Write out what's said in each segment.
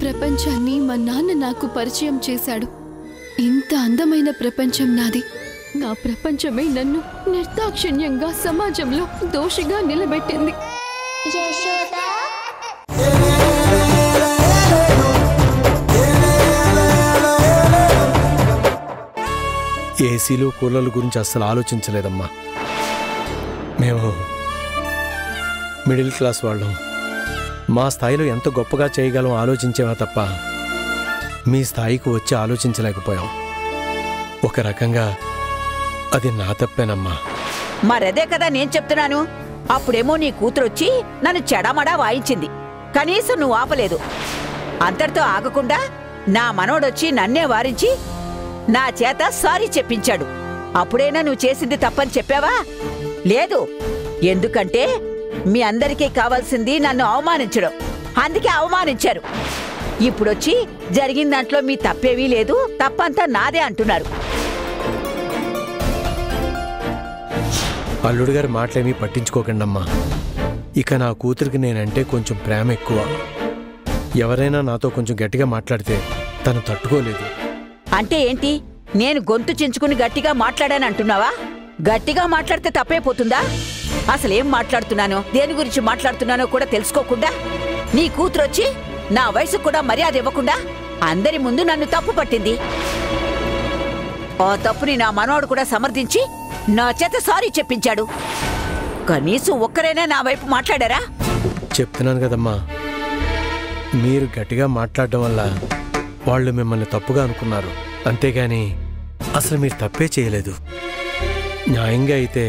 ప్రపంచాన్ని మా నాన్న నాకు పరిచయం చేశాడు. ఇంత అందమైన ప్రపంచం నాది. నా ప్రపంచమే నన్ను నిర్దాక్షిణ్యంగా సమాజంలో దోషిగా నిలబెట్టింది. ఏసీలు కూలర్ల గురించి అస్సలు ఆలోచించలేదమ్మా. మేము మిడిల్ క్లాస్ వాళ్ళం. మా స్థాయిలో ఎంత గొప్పగా చేయగలం ఆలోచించేవా తప్ప మీ స్థాయికి వచ్చి ఆలోచించలేకపోయాం. ఒక రకంగా అది నా తప్పేనమ్మా. మరదే కదా నేను చెప్తున్నాను. అప్పుడేమో నీ కూతురొచ్చి నన్ను చెడమడా వాయించింది, కనీసం నువ్వు ఆపలేదు. అంతటితో ఆగకుండా నా మనోడొచ్చి నన్నే వారించి నా చేత సారీ చెప్పించాడు. అప్పుడైనా నువ్వు చేసింది తప్పని చెప్పావా? లేదు. ఎందుకంటే మీ అందరికీ కావాల్సింది నన్ను అవమానించడం. అందుకే అవమానించారు. ఇప్పుడొచ్చి జరిగిన దాంట్లో మీ తప్పేవీ లేదు, తప్పంతా నాదే అంటున్నారు. అల్లుడు గారి మాటలేమీ పట్టించుకోకండమ్మా. ఇక నా కూతురికి నేనంటే కొంచెం ప్రేమ ఎక్కువ. ఎవరైనా నాతో కొంచెం గట్టిగా మాట్లాడితే తను తట్టుకోలేదు. అంటే ఏంటి? నేను గొంతు చించుకుని గట్టిగా మాట్లాడానంటున్నావా? గట్టిగా మాట్లాడితే తప్పైపోతుందా? అసలేం మాట్లాడుతున్నానో, దేని గురించి మాట్లాడుతున్నానో కూడా తెలుసుకోకుండా నీ కూతురొచ్చి నా వయసు కూడా మర్యాద ఇవ్వకుండా అందరి ముందు నన్ను తప్పు పట్టింది. ఆ తప్పుని నా మనోడు కూడా సమర్థించి నా చేత సారీ చెప్పించాడు. కనీసం ఒక్కరైనా నా వైపు మాట్లాడారా? చెప్తున్నాను కదమ్మా, మీరు గట్టిగా మాట్లాడడం వల్ల వాళ్ళు మిమ్మల్ని తప్పుగా అనుకున్నారు. అంతేగాని అసలు మీరు తప్పే చేయలేదు. న్యాయంగా అయితే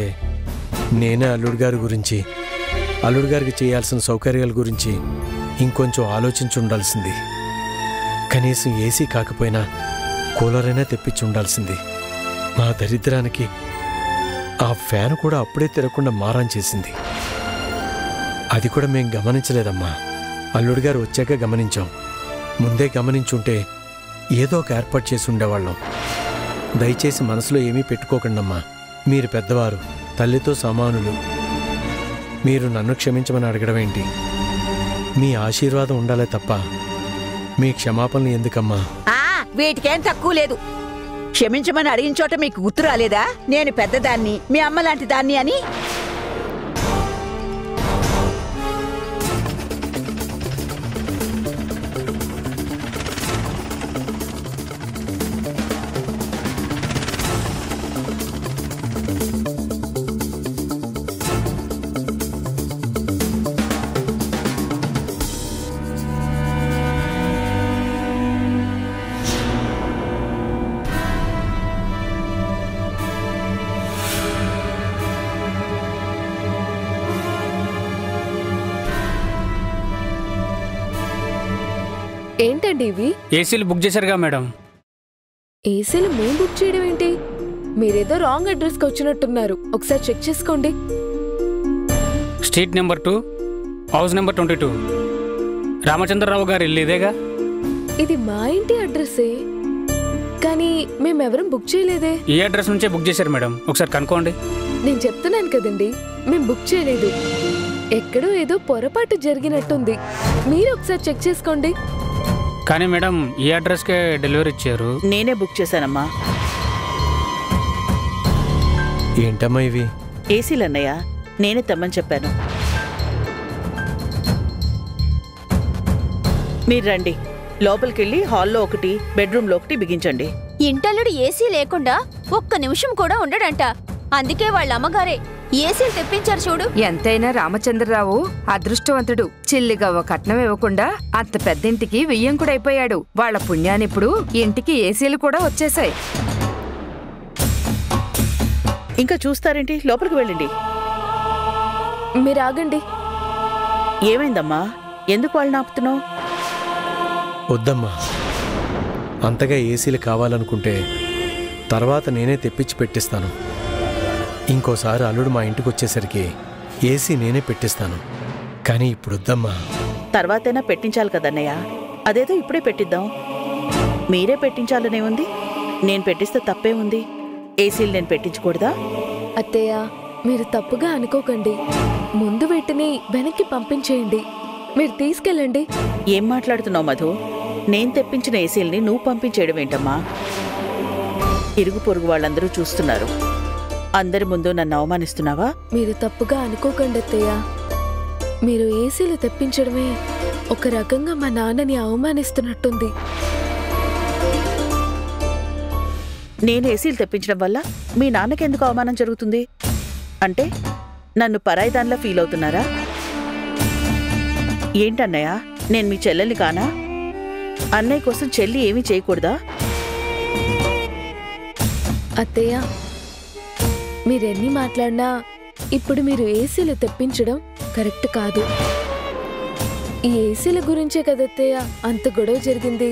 నేనే అల్లుడు గారి గురించి, అల్లుడు గారికి చేయాల్సిన సౌకర్యాల గురించి ఇంకొంచెం ఆలోచించి ఉండాల్సింది. కనీసం ఏసీ కాకపోయినా కూలర్ అయినా తెప్పించి ఉండాల్సింది. మా దరిద్రానికి ఆ ఫ్యాన్ కూడా అప్పుడే తిరగకుండా మారం చేసింది. అది కూడా మేం గమనించలేదమ్మా. అల్లుడు గారు వచ్చాక గమనించాం. ముందే గమనించుంటే ఏదో ఒక ఏర్పాటు చేసి ఉండేవాళ్ళం. దయచేసి మనసులో ఏమీ పెట్టుకోకండమ్మా. మీరు పెద్దవారు, తల్లితో సమానులు. మీరు నన్ను క్షమించమని అడగడం ఏంటి? మీ ఆశీర్వాదం ఉండాలే తప్ప మీ క్షమాపణలు ఎందుకమ్మా? వీటికేం తక్కువ లేదు. క్షమించమని అడిగిన చోట మీకు గుర్తు రాలేదా నేను పెద్దదాన్ని, మీ అమ్మ లాంటి దాన్ని అని? ఏంటండి ఇవి? ఏసీలు బుక్ చేశారుగా మేడం. ఏసీలు మేము బుక్ చేయడం ఏంటి? మీరేదో రాంగ్ అడ్రస్కి వచ్చినట్టున్నారు. ఒకసారి చెక్ చేసుకోండి. Street number 2, house number 22. Ramachandrarao garu ఇల్లు ఇదేగా? ఇది మా ఇంటి అడ్రస్సే, కానీ మేమెవరం బుక్ చేయలేదే. ఈ అడ్రస్ నుంచే బుక్ చేశారు మేడం, ఒకసారి కనుక్కోండి. నేను చెప్తున్నాను కదండి, మేము బుక్ చేయలేదు. ఎక్కడో ఏదో పొరపాటు జరిగినట్టుంది. మీరు ఒకసారి చెక్ చేసుకోండి. కానీ మేడం, ఈ అడ్రస్కే డెలివరీ ఇచ్చారు. నేనే బుక్ చేశానమ్మా. ఏంటమ్మా ఇవి? ఏసీలు అన్నయ్య, నేనే తెమ్మని చెప్పాను. మీరు రండి, లోపలికెళ్ళి హాల్లో ఒకటి, బెడ్రూమ్లో ఒకటి బిగించండి. ఇంటల్లుడు ఏసీ లేకుండా ఒక్క నిమిషం కూడా ఉండడంట. అందుకే వాళ్ళ అమ్మగారే ఏసీలు తెప్పించారు చూడు. ఎంతైనా రామచంద్రరావు అదృష్టవంతుడు. చిల్లిగా ఒక కట్నం ఇవ్వకుండా అంత పెద్దింటికి వియ్యంకుడైపోయాడు. వాళ్ళ పుణ్యానిప్పుడు ఇంటికి ఏసీలు కూడా వచ్చేసాయి. ఇంకా చూస్తారేంటి? లోపలికి వెళ్ళండి. మీరు ఆగండి. ఏమైందమ్మా? ఎందుకు వాళ్ళని ఆపుతున్నావు? వద్దమ్మా, అంతగా ఏసీలు కావాలనుకుంటే తర్వాత నేనే తెప్పించి పెట్టిస్తాను. ఇంకోసారి అల్లుడు మా ఇంటికి వచ్చేసరికి ఏసీ నేనే పెట్టిస్తాను. కానీ ఇప్పుడు వద్దమ్మా. తర్వాతైనా పెట్టించాలి కదన్నయ్య. అదేదో ఇప్పుడే పెట్టిద్దాం. మీరే పెట్టించాలనే ఉంది. నేను పెట్టిస్తే తప్పే ఉంది. ఏసీలు నేను పెట్టించకూడదా? అత్తయ్య, మీరు తప్పుగా అనుకోకండి. ముందు వీటిని వెనక్కి పంపించేయండి. మీరు తీసుకెళ్ళండి. ఏం మాట్లాడుతున్నావు మధు? నేను తెప్పించిన ఏసీల్ని నువ్వు పంపించేయడం ఏంటమ్మా? ఇరుగు పొరుగు వాళ్ళందరూ చూస్తున్నారు. అందరి ముందు నన్ను అవమానిస్తున్నావా? మీరు తప్పుగా అనుకోకండి అత్తయ్య. మీరు ఏసీలు తెప్పించడమే ఒక రకంగా మా నాన్నని అవమానిస్తున్నట్టుంది. నేను ఏసీలు తెప్పించడం వల్ల మీ నాన్నకెందుకు అవమానం జరుగుతుంది? అంటే నన్ను పరాయిదాన్లా ఫీల్ అవుతున్నారా? ఏంటన్నయ్య, నేను మీ చెల్లెల్ని కానా? అన్నయ్య కోసం చెల్లి ఏమీ చేయకూడదా? అత్తయ్య, మీరెన్ని మాట్లాడినా ఇప్పుడు మీరు ఏసీలు తెప్పించడం కరెక్ట్ కాదు. ఈ ఏసీల గురించే కదత్తయ్య అంత గొడవ జరిగింది.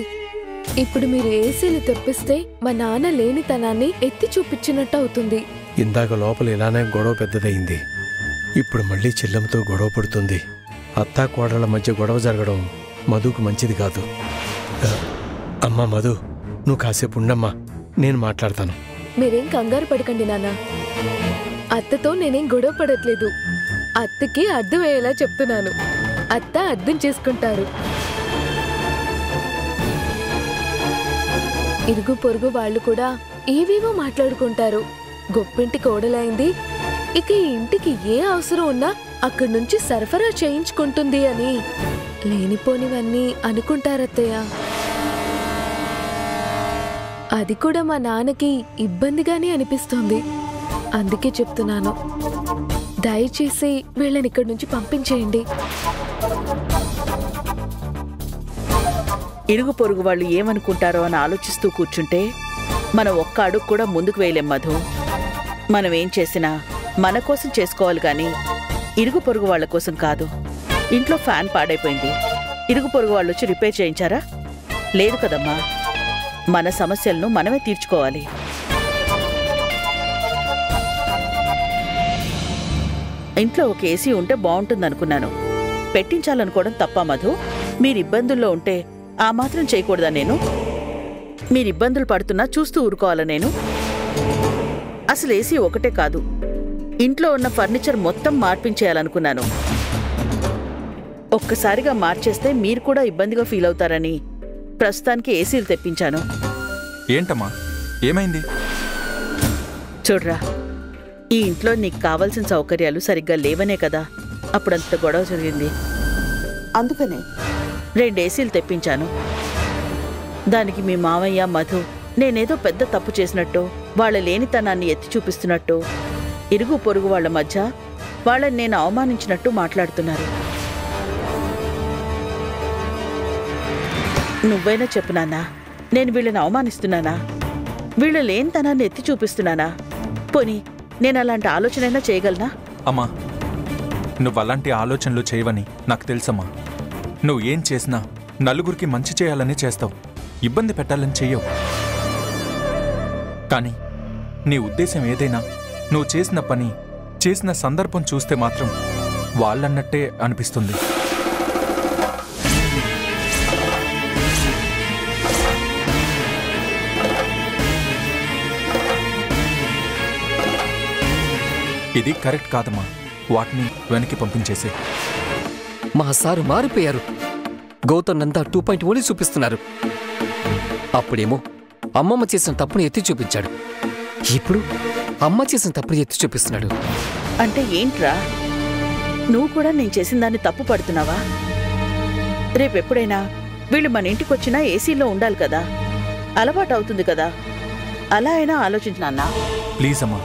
ఇప్పుడు మీరు ఏసీలు తెప్పిస్తే మా నాన్న లేనితనాన్ని ఎత్తి చూపించినట్టు అవుతుంది. ఇందాక లోపల ఇలానే గొడవ పెద్దదయింది. ఇప్పుడు మళ్ళీ చెల్లెంతో గొడవ పడుతుంది. అత్తా కోడళ్ల మధ్య గొడవ జరగడం మధుకు మంచిది కాదు. అమ్మా మధు, నువ్వు కాసేపు ఉండమ్మా, నేను మాట్లాడతాను. మీరేం కంగారు పడకండి నాన్న. అత్తతో నేనేం గొడవ పడట్లేదు. అత్తకి అర్థమయ్యేలా చెప్తున్నాను. అత్త అర్థం చేసుకుంటారు. ఇరుగు పొరుగు వాళ్ళు కూడా ఏవేవో మాట్లాడుకుంటారు. గొప్పింటి కోడలైంది, ఇక ఈ ఇంటికి ఏ అవసరం ఉన్నా అక్కడి నుంచి సరఫరా చేయించుకుంటుంది అని లేనిపోనివన్నీ అనుకుంటారత్తయ్య. అది కూడా మా నాన్నకి ఇబ్బందిగానే అనిపిస్తోంది. అందుకే చెప్తున్నాను, దయచేసి వీళ్ళని ఇక్కడి నుంచి పంపించేయండి. ఇరుగు పొరుగు వాళ్ళు ఏమనుకుంటారో అని ఆలోచిస్తూ కూర్చుంటే మనం ఒక్క అడుగు కూడా ముందుకు వేయలేం మధు. మనం ఏం చేసినా మన కోసం చేసుకోవాలి కానీ ఇరుగు పొరుగు వాళ్ళ కోసం కాదు. ఇంట్లో ఫ్యాన్ పాడైపోయింది, ఇరుగు పొరుగు వాళ్ళు వచ్చి రిపేర్ చేయించారా? లేదు కదమ్మా. మన సమస్యలను మనమే తీర్చుకోవాలి. ఇంట్లో ఒక ఏసీ ఉంటే బాగుంటుందనుకున్నాను. పెట్టించాలనుకోవడం తప్ప మధు? మీరు ఇబ్బందుల్లో ఉంటే ఆ మాత్రం చేయకూడదా నేను? మీరు ఇబ్బందులు పడుతున్నా చూస్తూ ఊరుకోవాలా నేను? అసలు ఏసీ ఒకటే కాదు, ఇంట్లో ఉన్న ఫర్నిచర్ మొత్తం మార్పించేయాలనుకున్నాను. ఒక్కసారిగా మార్చేస్తే మీరు కూడా ఇబ్బందిగా ఫీల్ అవుతారని ప్రస్తుతానికి ఏసీలు తెప్పించాను. ఏంటమ్మా, ఏమైంది? చూడ్రా, ఈ ఇంట్లో నీకు కావాల్సిన సౌకర్యాలు సరిగ్గా లేవనే కదా అప్పుడంత గొడవ జరిగింది. అందుకనే 2 ఏసీలు తెప్పించాను. దానికి మీ మామయ్య మధు నేనేదో పెద్ద తప్పు చేసినట్టు, వాళ్ళ లేనితనాన్ని ఎత్తి చూపిస్తున్నట్టు, ఇరుగు పొరుగు వాళ్ళ మధ్య వాళ్ళని నేను అవమానించినట్టు మాట్లాడుతున్నారు. నువ్వైనా చెప్పు నాన్నా, నేను వీళ్ళని అవమానిస్తున్నానా? వీళ్ళ లేనితనాన్ని ఎత్తి చూపిస్తున్నానా? పోనీ నేను అలాంటి ఆలోచనైనా చేయగలనా? అమ్మా, నువ్వు అలాంటి ఆలోచనలు చేయవని నాకు తెలుసమ్మా. నువ్వు ఏం చేసినా నలుగురికి మంచి చేయాలని చేస్తావు, ఇబ్బంది పెట్టాలని చెయ్యవు. కానీ నీ ఉద్దేశం ఏదైనా నువ్వు చేసిన పని, చేసిన సందర్భం చూస్తే మాత్రం వాళ్ళన్నట్టే అనిపిస్తుంది. ఇది కరెక్ట్ కాదమ్మా. వాటిని వెనక్కి పంపించేసే. మా సారు మారిపోయారు. గౌతమ్ నంతా 2.1 చూపిస్తున్నారు. అప్పుడేమో అమ్మమ్మ చేసిన తప్పును ఎత్తి చూపించాడు. ఇప్పుడు అమ్మ చేసిన తప్పును ఎత్తి చూపిస్తున్నాడు. అంటే ఏంట్రా, నువ్వు కూడా నేను చేసిన దాన్ని తప్పు పడుతున్నావా? రేపెప్పుడైనా వీళ్ళు మన ఇంటికొచ్చినా ఏసీలో ఉండాలి కదా, అలవాటు అవుతుంది కదా. అలా అయినా ఆలోచించినా? ప్లీజ్ అమ్మా,